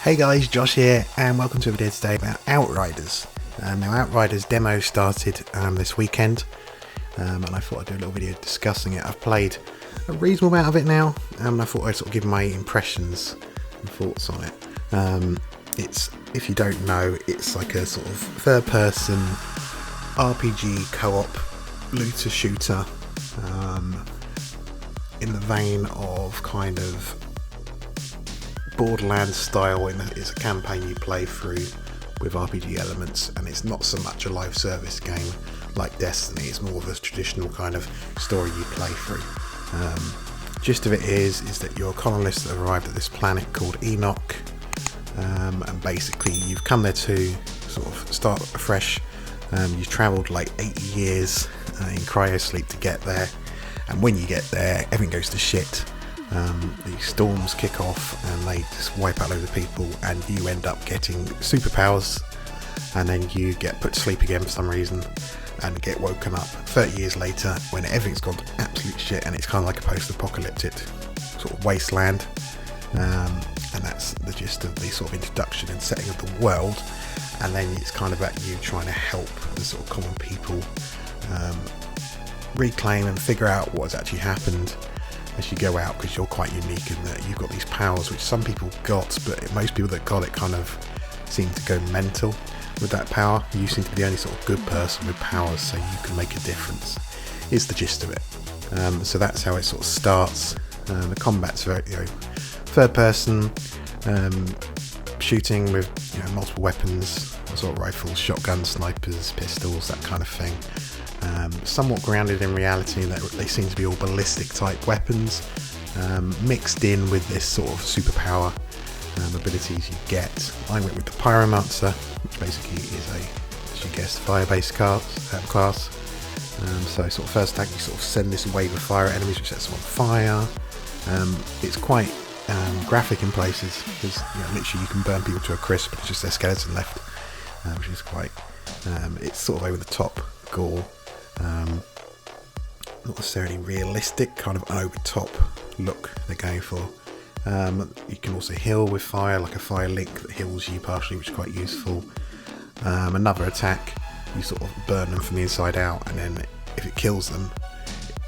Hey guys, Josh here, and welcome to a video today about Outriders. Now, Outriders Demo started this weekend, and I thought I'd do a little video discussing it. I've played a reasonable amount of it now, and I thought I'd sort of give my impressions and thoughts on it. It's, if you don't know, it's like a sort of third-person RPG co-op looter shooter, in the vein of kind of Borderlands style. It's a campaign you play through with RPG elements, and it's not so much a live service game like Destiny. It's more of a traditional kind of story you play through. Gist of it is that you're colonists that have arrived at this planet called Enoch, and basically you've come there to sort of start afresh. You've travelled like 80 years in cryosleep to get there, and when you get there everything goes to shit. The storms kick off and they just wipe out loads of people, and you end up getting superpowers, and then you get put to sleep again for some reason and get woken up 30 years later when everything's gone to absolute shit, and it's kind of like a post-apocalyptic sort of wasteland. And that's the gist of the sort of introduction and setting of the world, and then it's kind of about you trying to help the sort of common people reclaim and figure out what has actually happened as you go out, because you're quite unique in that you've got these powers which some people got, but most people that got it kind of seem to go mental with that power. You seem to be the only sort of good person with powers, so you can make a difference, is the gist of it. So that's how it sort of starts. The combat's very, third person shooting with multiple weapons, sort of rifles, shotguns, snipers, pistols, that kind of thing. Somewhat grounded in reality in that they seem to be all ballistic type weapons, mixed in with this sort of superpower abilities you get. I went with the pyromancer, which basically is a, as you guessed, fire-based class. So sort of first attack, you sort of send this wave of fire at enemies which sets them on fire. It's quite graphic in places, because literally you can burn people to a crisp, but it's just their skeleton left, which is quite, it's sort of over the top gore. Not necessarily realistic, kind of over top look they're going for. You can also heal with fire, like a fire link that heals you partially, which is quite useful. Another attack, you sort of burn them from the inside out, and then if it kills them,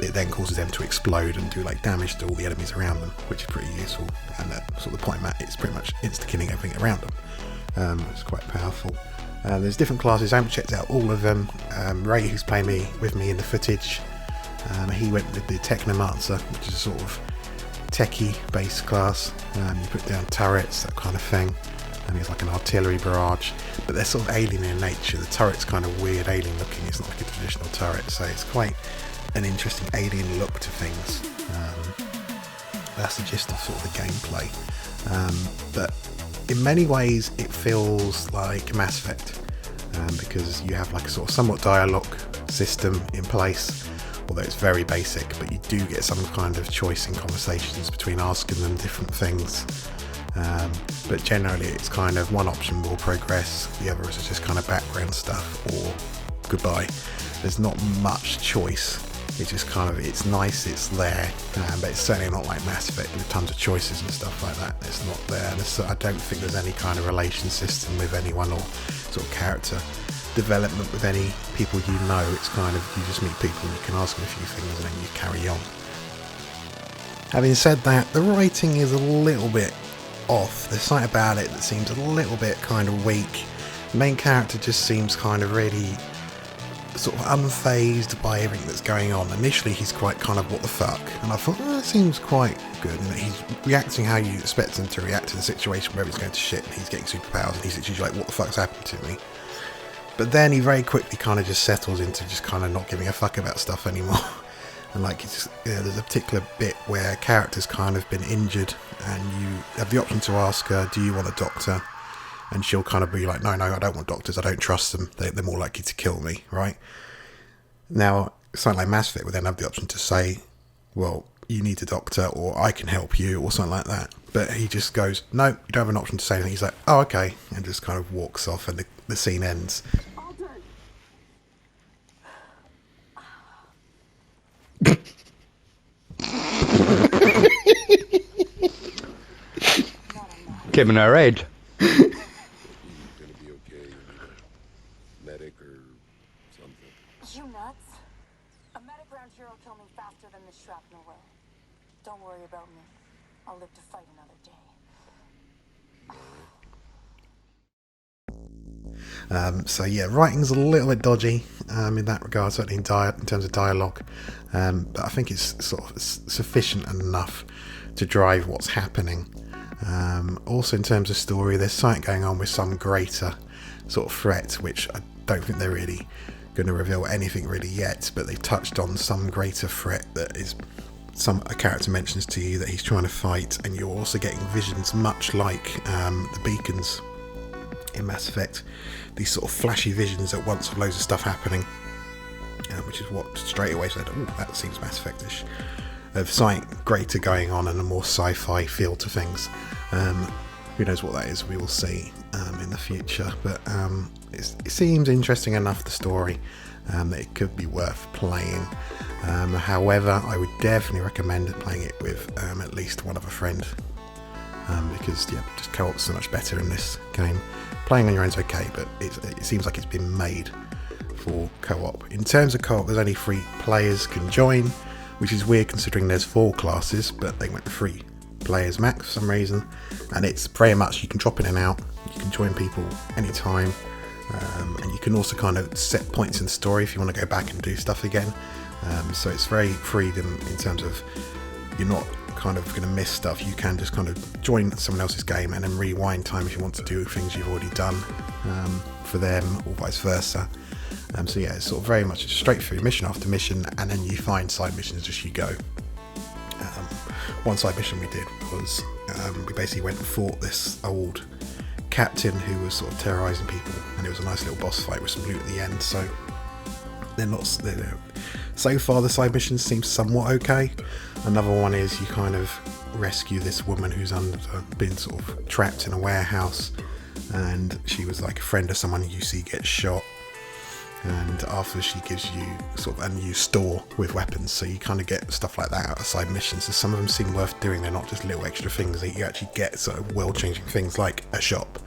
it then causes them to explode and do like damage to all the enemies around them, which is pretty useful. And sort of the point of that, it's pretty much insta-killing everything around them. It's quite powerful. There's different classes. I haven't checked out all of them. Ray, who's playing with me in the footage, he went with the Technomancer, which is a sort of techie based class. You put down turrets, that kind of thing, and it's like an artillery barrage, but they're sort of alien in nature. The turret's kind of weird alien looking, it's not like a traditional turret, so it's quite an interesting alien look to things. That's the gist of sort of the gameplay. But in many ways it feels like Mass Effect, because you have like a sort of somewhat dialogue system in place, although it's very basic, but you do get some kind of choice in conversations between asking them different things. But generally it's kind of one option will progress, the other is just kind of background stuff or goodbye. There's not much choice. It's just kind of, it's nice, it's there, but it's certainly not like Mass Effect with tons of choices and stuff like that. It's not there. I don't think there's any kind of relation system with anyone, or sort of character development with any people you know. It's kind of, you just meet people and you can ask them a few things and then you carry on. Having said that, the writing is a little bit off. There's something about it that seems a little bit kind of weak. The main character just seems kind of really sort of unfazed by everything that's going on. Initially he's quite kind of what the fuck, and I thought, that seems quite good, and that he's reacting how you expect him to react in a situation where it's going to shit and he's getting superpowers, and he's literally like, what the fuck's happened to me? But then he very quickly kind of just settles into just kind of not giving a fuck about stuff anymore. And like, it's just, there's a particular bit where a character's kind of been injured and you have the option to ask her, do you want a doctor? And she'll kind of be like, no, I don't want doctors, I don't trust them, they're more likely to kill me, right? Now, something like Mass Effect would then have the option to say, well, you need a doctor, or I can help you, or something like that. But he just goes, no, you don't have an option to say anything. He's like, oh, okay, and just kind of walks off, and the scene ends. Giving her head. I'll live to fight another day. So yeah, writing's a little bit dodgy in that regard, certainly in terms of dialogue, but I think it's sort of sufficient enough to drive what's happening. Also in terms of story, there's something going on with some greater sort of threat, which I don't think they're really going to reveal anything really yet, but they've touched on some greater threat that is a character mentions to you that he's trying to fight, and you're also getting visions much like the beacons in Mass Effect, these sort of flashy visions at once of loads of stuff happening, which is what straight away said, oh, that seems Mass Effect-ish, of something greater going on and a more sci-fi feel to things. Who knows what that is, we will see in the future, but it seems interesting enough, the story, that it could be worth playing. However, I would definitely recommend playing it with at least one other friend, because yeah, just co-op's so much better in this game. Playing on your own's okay, but it seems like it's been made for co-op. In terms of co-op, there's only 3 players can join, which is weird considering there's 4 classes, but they went 3 players max for some reason, and it's very much you can drop in and out, you can join people anytime, and you can also kind of set points in the story if you want to go back and do stuff again, so it's very freedom in terms of you're not kind of going to miss stuff. You can just kind of join someone else's game and then rewind time if you want to do things you've already done for them, or vice versa. So yeah, it's sort of very much straight through mission after mission, and then you find side missions as you go. One side mission we did was we basically went and fought this old captain who was sort of terrorising people, and it was a nice little boss fight with some loot at the end. So so far the side missions seem somewhat okay. Another one is you kind of rescue this woman who's been sort of trapped in a warehouse, and she was like a friend of someone you see get shot, and after she gives you sort of a new store with weapons, so you kind of get stuff like that out of side missions. So some of them seem worth doing, they're not just little extra things, that you actually get sort of world changing things like a shop.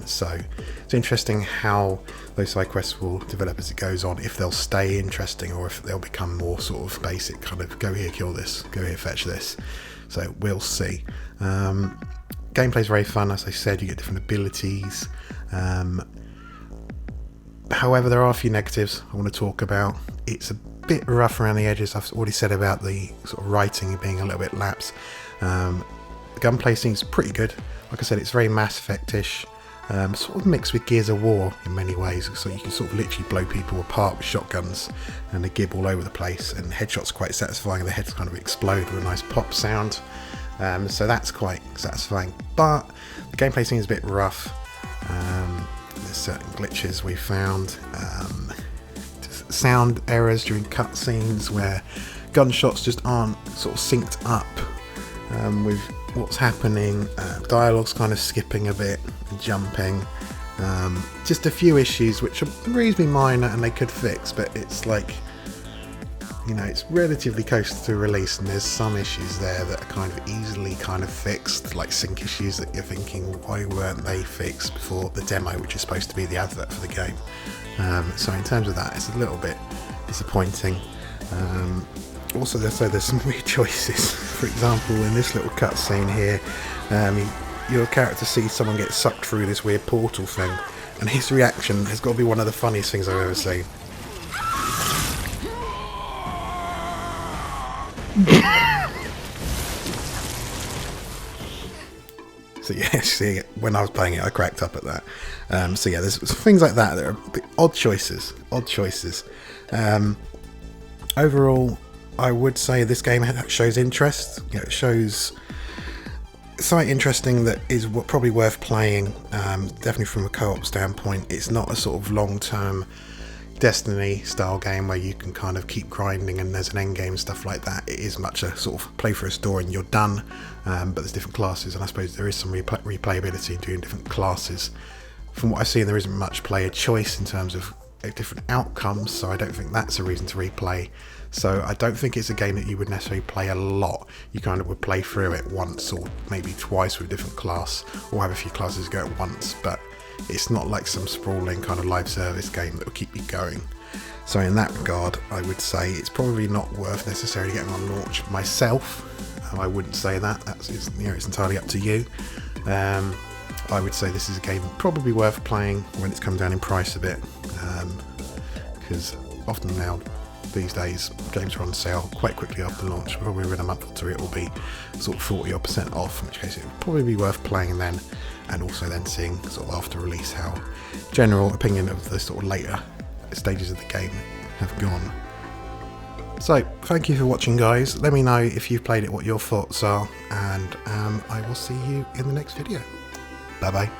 So it's interesting how those side quests will develop as it goes on, if they'll stay interesting or if they'll become more sort of basic, kind of go here kill this, go here fetch this. So we'll see. Gameplay's very fun, as I said, you get different abilities. However, there are a few negatives I want to talk about. It's a bit rough around the edges. I've already said about the sort of writing being a little bit lapse. The gunplay seems pretty good. Like I said, it's very Mass Effect-ish, sort of mixed with Gears of War in many ways. So you can sort of literally blow people apart with shotguns, and they gib all over the place. And headshots quite satisfying. The heads kind of explode with a nice pop sound. So that's quite satisfying. But the gameplay seems a bit rough. There's certain glitches we found, sound errors during cutscenes where gunshots just aren't sort of synced up with what's happening. Dialogue's kind of skipping a bit and jumping. Just a few issues which are reasonably minor and they could fix, but it's like, you know, it's relatively close to release, and there's some issues there that are kind of easily kind of fixed, like sync issues that you're thinking, why weren't they fixed before the demo, which is supposed to be the advert for the game. So in terms of that, it's a little bit disappointing. Also, there's some weird choices. For example, in this little cutscene here, your character sees someone get sucked through this weird portal thing, and his reaction has got to be one of the funniest things I've ever seen. So yeah, see, when I was playing it, I cracked up at that. So yeah, there's things like that that are odd choices. Overall, I would say this game shows interest. You know, it shows something interesting that is probably worth playing. Definitely from a co-op standpoint, it's not a sort of long-term Destiny style game where you can kind of keep grinding and there's an end game, stuff like that. It is much a sort of play for a story and you're done, but there's different classes, and I suppose there is some replayability in doing different classes. From what I've seen, there isn't much player choice in terms of different outcomes, so I don't think that's a reason to replay. So I don't think it's a game that you would necessarily play a lot. You kind of would play through it once or maybe twice with a different class, or have a few classes go at once, but it's not like some sprawling kind of live service game that will keep you going. So in that regard, I would say it's probably not worth necessarily getting on launch myself. I wouldn't say that. It's entirely up to you. I would say this is a game probably worth playing when it's come down in price a bit, because often now these days games are on sale quite quickly after launch. Probably within a month or two it will be sort of 40% off, in which case it would probably be worth playing then, and also then seeing sort of after release how general opinion of the sort of later stages of the game have gone. So thank you for watching, guys. Let me know if you've played it, what your thoughts are, and I will see you in the next video. Bye bye.